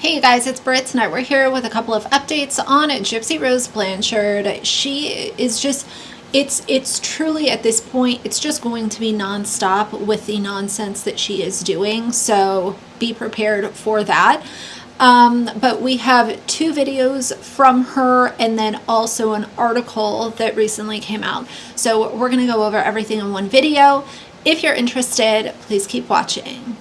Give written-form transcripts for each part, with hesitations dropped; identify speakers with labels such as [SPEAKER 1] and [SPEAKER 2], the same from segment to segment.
[SPEAKER 1] Hey you guys, it's Britt. Tonight we're here with a couple of updates on Gypsy Rose Blanchard. She is just, it's truly at this point, it's just going to be nonstop with the nonsense that she is doing. So be prepared for that. But we have two videos from her and then also an article that recently came out. So we're going to go over everything in one video. If you're interested, please keep watching.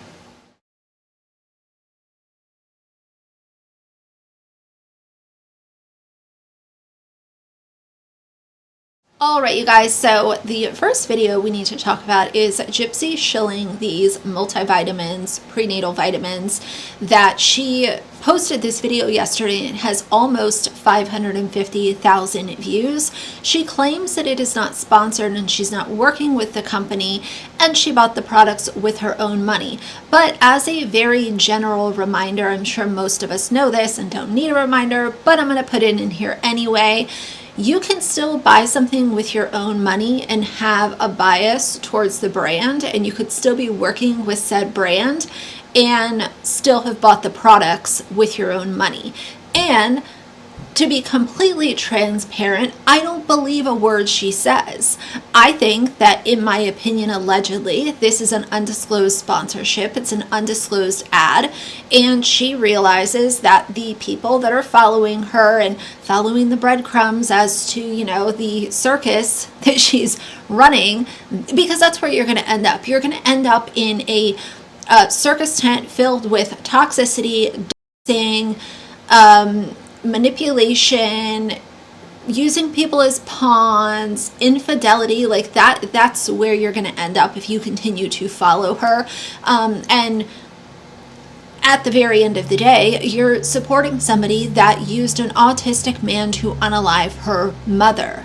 [SPEAKER 1] Alright you guys, so the first video we need to talk about is Gypsy shilling these multivitamins, prenatal vitamins, that she posted this video yesterday and it has almost 550,000 views. She claims that it is not sponsored and she's not working with the company and she bought the products with her own money. But as a very general reminder, I'm sure most of us know this and don't need a reminder, but I'm going to put it in here anyway. You can still buy something with your own money and have a bias towards the brand, and you could still be working with said brand and still have bought the products with your own money. And to be completely transparent, I don't believe a word she says. I think that, in my opinion, allegedly, this is an undisclosed sponsorship. It's an undisclosed ad. And she realizes that the people that are following her and following the breadcrumbs as to, you know, the circus that she's running, because that's where you're going to end up. You're going to end up in a circus tent filled with toxicity, dancing, manipulation, using people as pawns, infidelity, like that's where you're going to end up if you continue to follow her. And at the very end of the day, you're supporting somebody that used an autistic man to unalive her mother.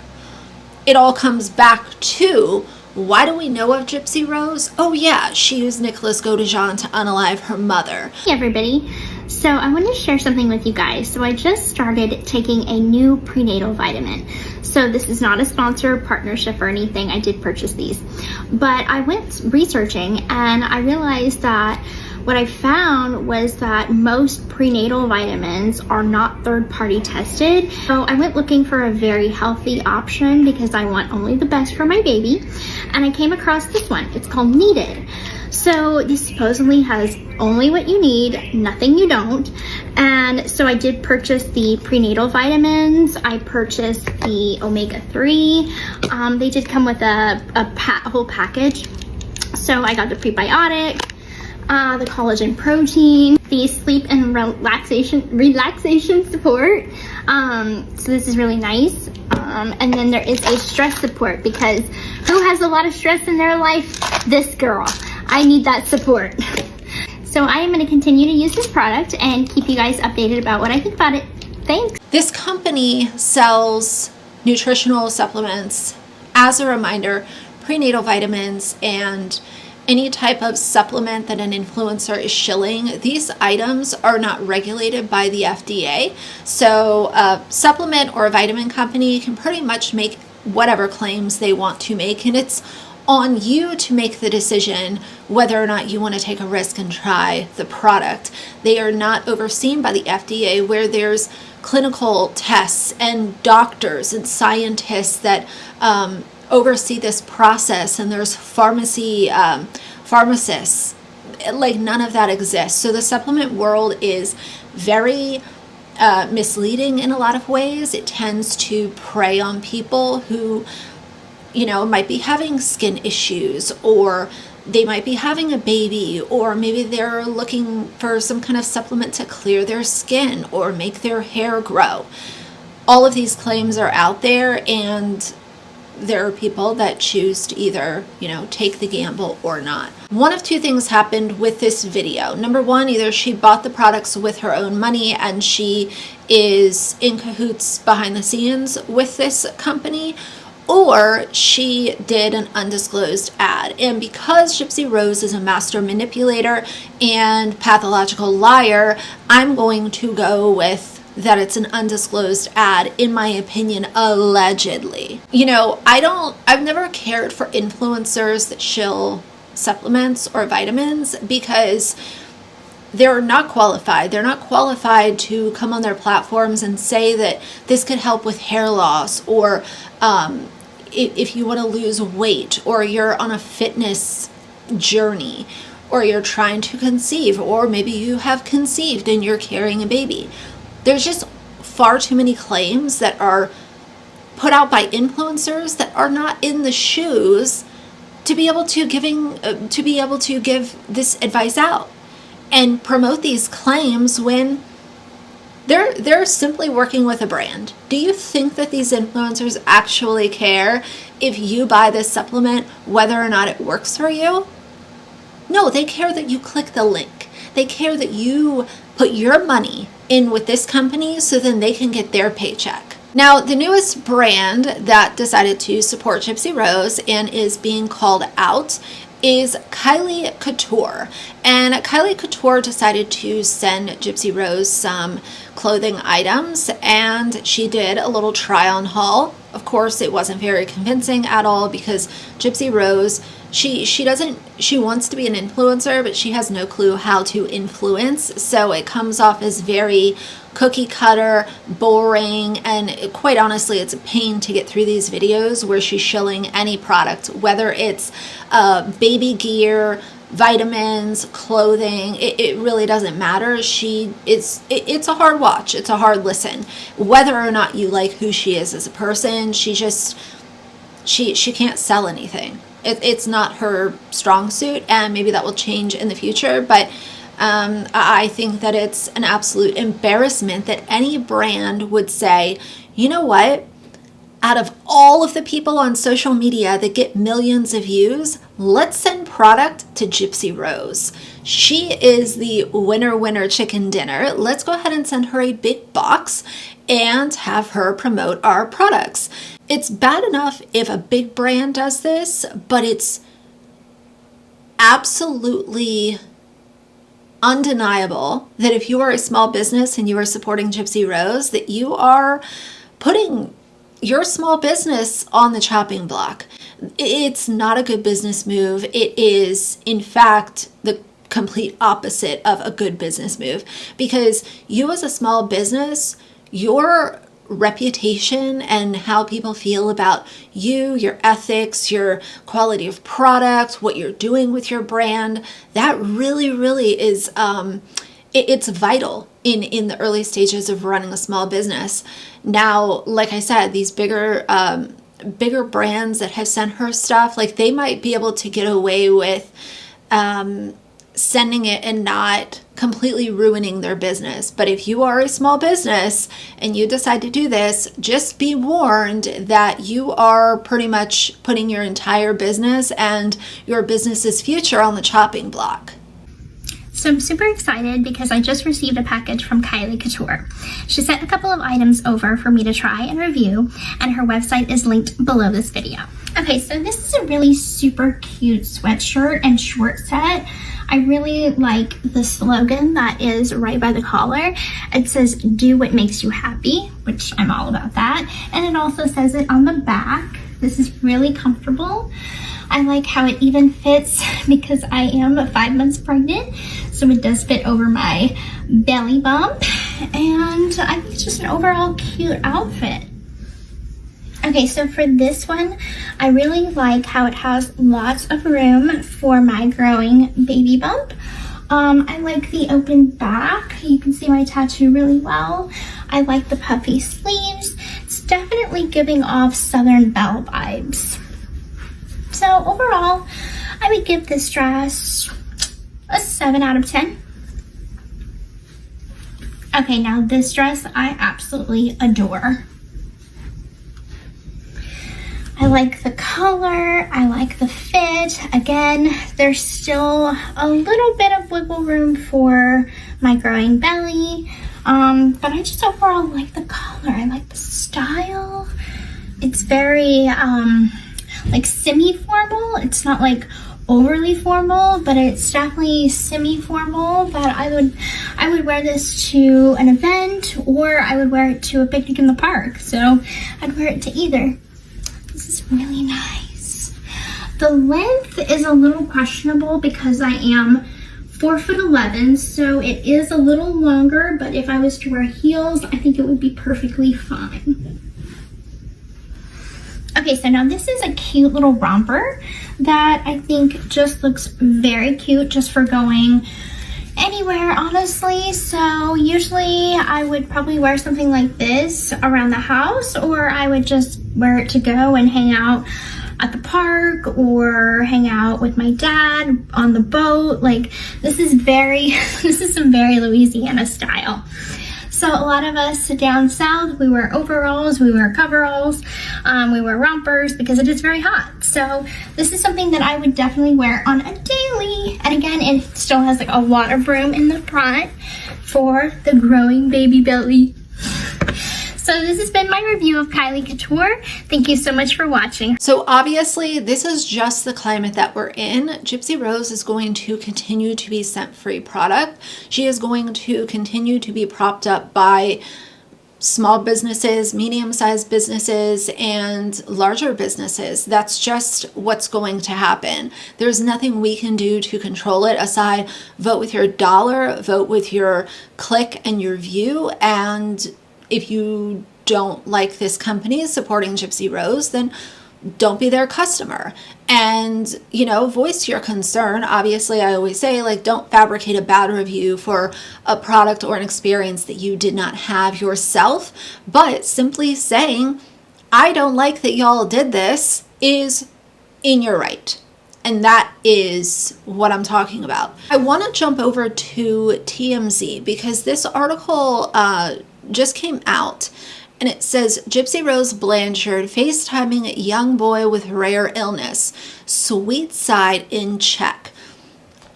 [SPEAKER 1] It all comes back to, why do we know of Gypsy Rose? Oh yeah, she used Nicholas Godejean to unalive her mother.
[SPEAKER 2] Hey everybody. So I want to share something with you guys. So I just started taking a new prenatal vitamin. So this is not a sponsor, partnership, or anything. I did purchase these. But I went researching and I realized that what I found was that most prenatal vitamins are not third-party tested. So I went looking for a very healthy option because I want only the best for my baby. And I came across this one. It's called Needed. So this supposedly has only what you need, nothing you don't. And so I did purchase the prenatal vitamins. I purchased the omega-3. They did come with a whole package. So I got the prebiotic, the collagen protein, the sleep and relaxation support. So this is really nice. And then there is a stress support, because who has a lot of stress in their life? This girl. I need that support. So I am going to continue to use this product and keep you guys updated about what I think about it. Thanks.
[SPEAKER 1] This company sells nutritional supplements. As a reminder, prenatal vitamins and any type of supplement that an influencer is shilling, these items are not regulated by the FDA. So a supplement or a vitamin company can pretty much make whatever claims they want to make, and it's on you to make the decision whether or not you want to take a risk and try the product. They are not overseen by the FDA, where there's clinical tests and doctors and scientists that oversee this process, and there's pharmacists. Like, none of that exists. So the supplement world is very misleading in a lot of ways. It tends to prey on people who, you know, might be having skin issues, or they might be having a baby, or maybe they're looking for some kind of supplement to clear their skin or make their hair grow. All of these claims are out there, and there are people that choose to either, you know, take the gamble or not. One of two things happened with this video. Number one, either she bought the products with her own money and she is in cahoots behind the scenes with this company, or she did an undisclosed ad. And because Gypsy Rose is a master manipulator and pathological liar, I'm going to go with that it's an undisclosed ad, in my opinion, allegedly. You know, I've never cared for influencers that shill supplements or vitamins, because they're not qualified. They're not qualified to come on their platforms and say that this could help with hair loss, or if you want to lose weight, or you're on a fitness journey, or you're trying to conceive, or maybe you have conceived and you're carrying a baby. There's just far too many claims that are put out by influencers that are not in the shoes to be able to give this advice out and promote these claims when they're simply working with a brand. Do you think that these influencers actually care if you buy this supplement, whether or not it works for you? No, they care that you click the link. They care that you put your money in with this company so then they can get their paycheck. Now, the newest brand that decided to support Gypsy Rose and is being called out is Kylie Couture. And Kylie Couture decided to send Gypsy Rose some clothing items, and she did a little try on haul. Of course, it wasn't very convincing at all, because Gypsy Rose, she wants to be an influencer, but she has no clue how to influence. So it comes off as very cookie cutter, boring, and quite honestly, it's a pain to get through these videos where she's shilling any product, whether it's baby gear, vitamins, clothing. It really doesn't matter. It's a hard watch. It's a hard listen. Whether or not you like who she is as a person, she can't sell anything. It's not her strong suit, and maybe that will change in the future, but I think that it's an absolute embarrassment that any brand would say, you know what, out of all of the people on social media that get millions of views, let's send product to Gypsy Rose. She is the winner chicken dinner. Let's go ahead and send her a big box and have her promote our products. It's bad enough if a big brand does this, but it's absolutely undeniable that if you are a small business and you are supporting Gypsy Rose, that you are putting your small business on the chopping block. It's not a good business move. It is, in fact, the complete opposite of a good business move, because you as a small business, your reputation and how people feel about you, your ethics, your quality of product, what you're doing with your brand, that really is it's vital in the early stages of running a small business. Now, like I said, these bigger brands that have sent her stuff, like, they might be able to get away with sending it and not completely ruining their business. But if you are a small business and you decide to do this, just be warned that you are pretty much putting your entire business and your business's future on the chopping block.
[SPEAKER 2] So I'm super excited because I just received a package from Kylie Couture. She sent a couple of items over for me to try and review, and her website is linked below this video. Okay, so this is a really super cute sweatshirt and short set. I really like the slogan that is right by the collar. It says, "Do what makes you happy," which I'm all about that. And it also says it on the back. This is really comfortable. I like how it even fits because I am 5 months pregnant, so it does fit over my belly bump, and I think it's just an overall cute outfit. Okay, so for this one, I really like how it has lots of room for my growing baby bump. I like the open back. You can see my tattoo really well. I like the puffy sleeves. It's definitely giving off Southern Belle vibes. So overall, I would give this dress a 7 out of 10. Okay, now this dress I absolutely adore. I like the color, I like the fit. Again, there's still a little bit of wiggle room for my growing belly, but I just overall like the color. I like the style. It's very like semi-formal. It's not like overly formal, but it's definitely semi-formal. But I would wear this to an event, or I would wear it to a picnic in the park. So I'd wear it to either. This is really nice. The length is a little questionable because I am 4'11", so it is a little longer, but if I was to wear heels, I think it would be perfectly fine. Okay, so now this is a cute little romper that I think just looks very cute just for going anywhere, honestly. So usually I would probably wear something like this around the house, or I would just wear it to go and hang out at the park or hang out with my dad on the boat. Like, this is some very Louisiana style. So a lot of us down south, we wear overalls, we wear coveralls, we wear rompers because it is very hot. So this is something that I would definitely wear on a daily. And again, it still has like a lot of room in the front for the growing baby belly. So this has been my review of Kylie Couture. Thank you so much for watching.
[SPEAKER 1] So obviously this is just the climate that we're in. Gypsy Rose is going to continue to be scent-free product. She is going to continue to be propped up by small businesses, medium-sized businesses, and larger businesses. That's just what's going to happen. There's nothing we can do to control it aside vote with your dollar, vote with your click and your view, and if you don't like this company supporting Gypsy Rose, then don't be their customer. And, you know, voice your concern. Obviously, I always say, like, don't fabricate a bad review for a product or an experience that you did not have yourself. But simply saying, I don't like that y'all did this, is in your right. And that is what I'm talking about. I want to jump over to TMZ because this article just came out, and it says Gypsy Rose Blanchard FaceTiming young boy with rare illness, sweet side in check.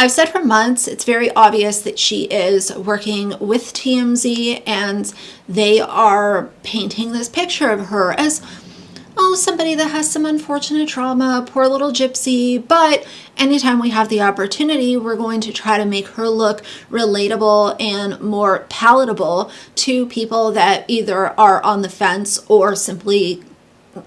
[SPEAKER 1] I've said for months it's very obvious that she is working with TMZ, and they are painting this picture of her as, oh, somebody that has some unfortunate trauma, poor little Gypsy. But anytime we have the opportunity, we're going to try to make her look relatable and more palatable to people that either are on the fence or simply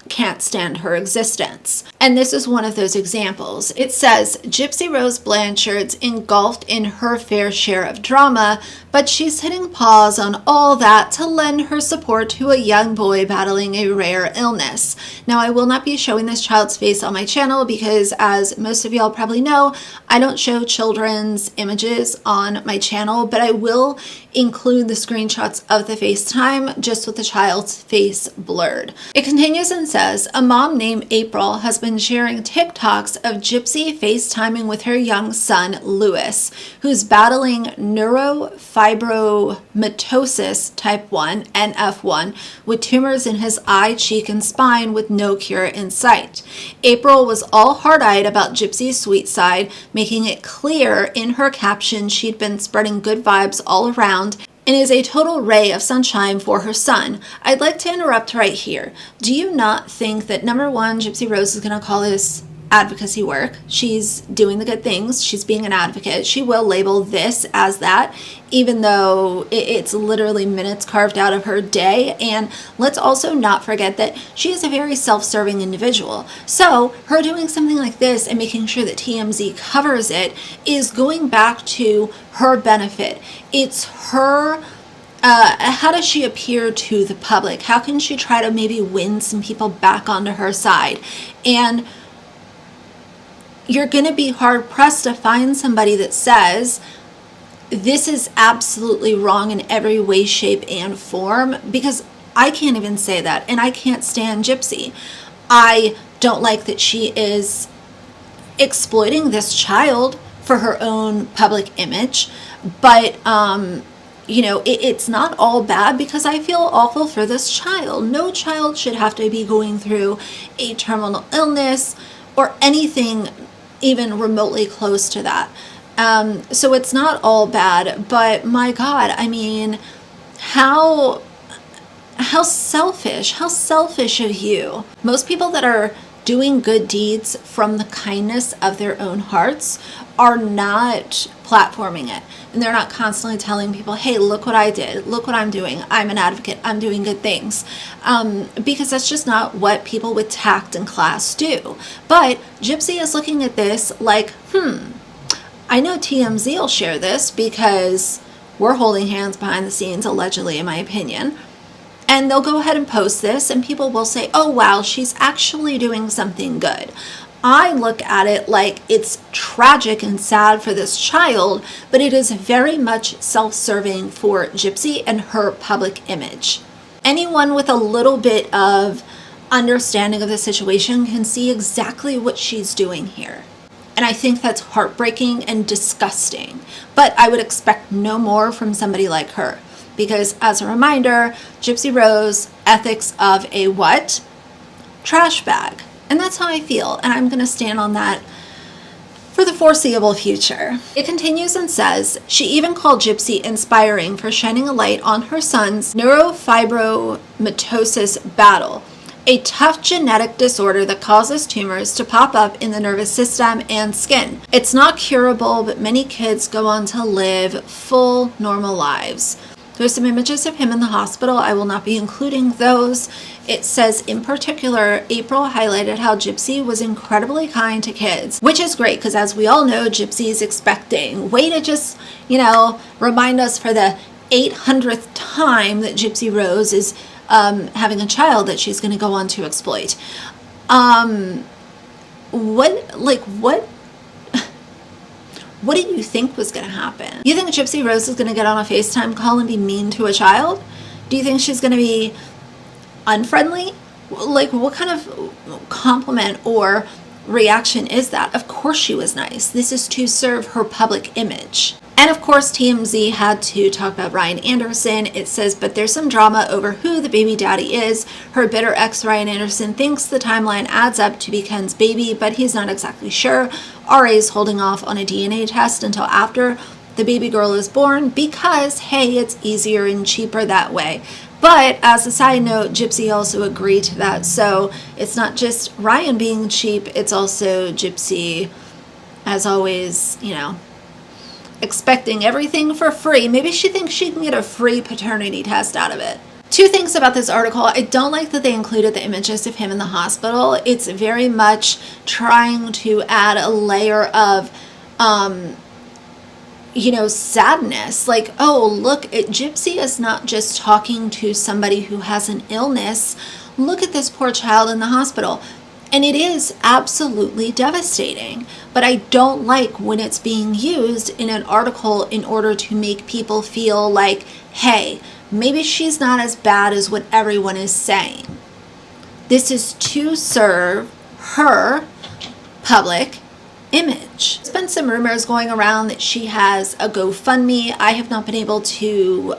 [SPEAKER 1] can't stand her existence. And this is one of those examples. It says, Gypsy Rose Blanchard's engulfed in her fair share of drama, but she's hitting pause on all that to lend her support to a young boy battling a rare illness. Now, I will not be showing this child's face on my channel because, as most of y'all probably know, I don't show children's images on my channel, but I will include the screenshots of the FaceTime just with the child's face blurred. It continues and says, a mom named April has been sharing TikToks of Gypsy FaceTiming with her young son, Lewis, who's battling neurofibromatosis type 1, NF1, with tumors in his eye, cheek, and spine with no cure in sight. April was all hard-eyed about Gypsy's sweet side, making it clear in her caption she'd been spreading good vibes all around and is a total ray of sunshine for her son. I'd like to interrupt right here. Do you not think that, number one, Gypsy Rose is going to call this advocacy work? She's doing the good things. She's being an advocate. She will label this as that, even though it's literally minutes carved out of her day. And let's also not forget that she is a very self-serving individual. So her doing something like this and making sure that TMZ covers it is going back to her benefit. It's her, how does she appear to the public? How can she try to maybe win some people back onto her side? And you're going to be hard pressed to find somebody that says this is absolutely wrong in every way, shape, and form, because I can't even say that, and I can't stand Gypsy. I don't like that she is exploiting this child for her own public image, but you know, it's not all bad, because I feel awful for this child. No child should have to be going through a terminal illness or anything even remotely close to that. So it's not all bad, but my God, I mean, how selfish of you. Most people that are doing good deeds from the kindness of their own hearts are not platforming it. And they're not constantly telling people, hey, look what I did. Look what I'm doing. I'm an advocate. I'm doing good things. Because that's just not what people with tact and class do. But Gypsy is looking at this like, I know TMZ will share this because we're holding hands behind the scenes, allegedly, in my opinion. And they'll go ahead and post this, and people will say, oh, wow, she's actually doing something good. I look at it like it's tragic and sad for this child, but it is very much self-serving for Gypsy and her public image. Anyone with a little bit of understanding of the situation can see exactly what she's doing here. And I think that's heartbreaking and disgusting. But I would expect no more from somebody like her. Because as a reminder, Gypsy Rose, ethics of a what? Trash bag. And that's how I feel. And I'm going to stand on that for the foreseeable future. It continues and says, she even called Gypsy inspiring for shining a light on her son's neurofibromatosis battle, a tough genetic disorder that causes tumors to pop up in the nervous system and skin. It's not curable, but many kids go on to live full, normal lives. There's some images of him in the hospital. I will not be including those. It says, in particular, April highlighted how Gypsy was incredibly kind to kids, which is great because, as we all know, Gypsy is expecting. Way to just, remind us for the 800th time that Gypsy Rose is having a child that she's going to go on to exploit. What do you think was going to happen? You think Gypsy Rose is going to get on a FaceTime call and be mean to a child? Do you think she's going to be unfriendly? Like, what kind of compliment or reaction is that? Of course she was nice. This is to serve her public image. And of course, TMZ had to talk about Ryan Anderson. It says, but there's some drama over who the baby daddy is. Her bitter ex, Ryan Anderson, thinks the timeline adds up to be Ken's baby, but he's not exactly sure. RA is holding off on a DNA test until after the baby girl is born because, hey, it's easier and cheaper that way. But as a side note, Gypsy also agreed to that. So it's not just Ryan being cheap, it's also Gypsy, as always, expecting everything for free. Maybe she thinks she can get a free paternity test out of it. Two things about this article. I don't like that they included the images of him in the hospital. It's very much trying to add a layer of, sadness. Like, oh, look, Gypsy is not just talking to somebody who has an illness. Look at this poor child in the hospital. And it is absolutely devastating, but I don't like when it's being used in an article in order to make people feel like, hey, maybe she's not as bad as what everyone is saying. This is to serve her public image. There's been some rumors going around that she has a GoFundMe. I have not been able to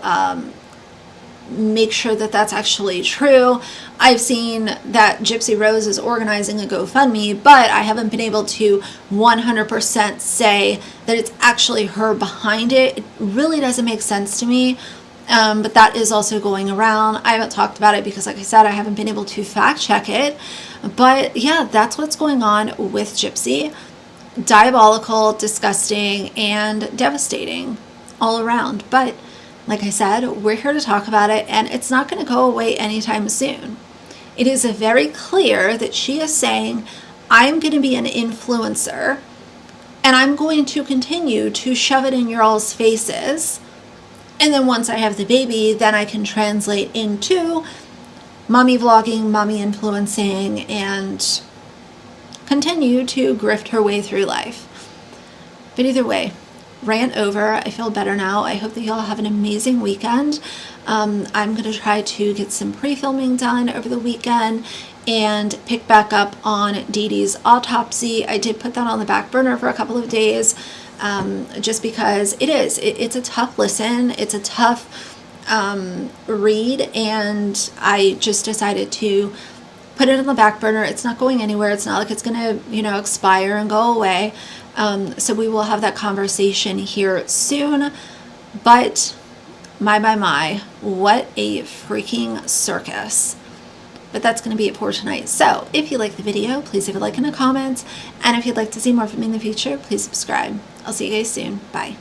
[SPEAKER 1] make sure that that's actually true. I've seen that Gypsy Rose is organizing a GoFundMe, but I haven't been able to 100% say that it's actually her behind it. It really doesn't make sense to me, but that is also going around. I haven't talked about it because, like I said, I haven't been able to fact check it. But yeah, that's what's going on with Gypsy. Diabolical, disgusting, and devastating all around. But like I said, we're here to talk about it, and it's not going to go away anytime soon. It is very clear that she is saying, I'm going to be an influencer, and I'm going to continue to shove it in your all's faces. And then once I have the baby, then I can translate into mommy vlogging, mommy influencing, and continue to grift her way through life. But either way, rant over. I feel better now. I hope that y'all have an amazing weekend. I'm going to try to get some pre-filming done over the weekend and pick back up on Dee Dee's autopsy. I did put that on the back burner for a couple of days just because it's a tough listen. It's a tough read, and I just decided to put it on the back burner. It's not going anywhere. It's not like it's going to, expire and go away. So we will have that conversation here soon. But my, what a freaking circus. But that's going to be it for tonight. So if you like the video, please leave a like and a comment. And if you'd like to see more from me in the future, please subscribe. I'll see you guys soon. Bye.